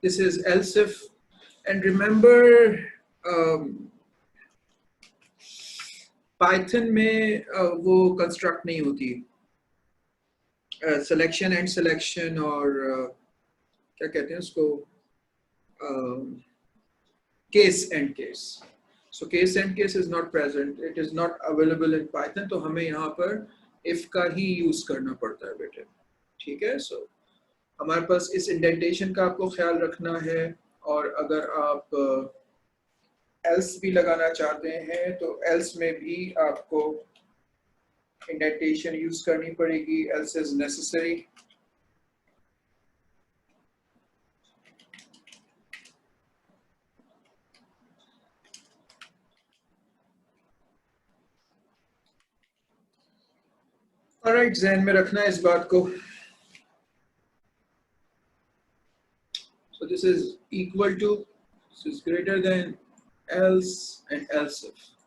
This is else if, and remember Python में वो construct नहीं होती, selection and selection और क्या कहते हैं उसको, case and case. So case and case is not present. It is not available in Python. तो हमें यहाँ पर if का ही use करना पड़ता है बेटे, ठीक है. So हमारे पास इस indentation का आपको ख्याल रखना है, और अगर आप else भी लगाना चाहते हैं तो else में भी आपको indentation use करनी पड़ेगी. Else is necessary. Alright, ज़हन में रखना है इस बात को. So this is equal to, this is greater than else, and else if.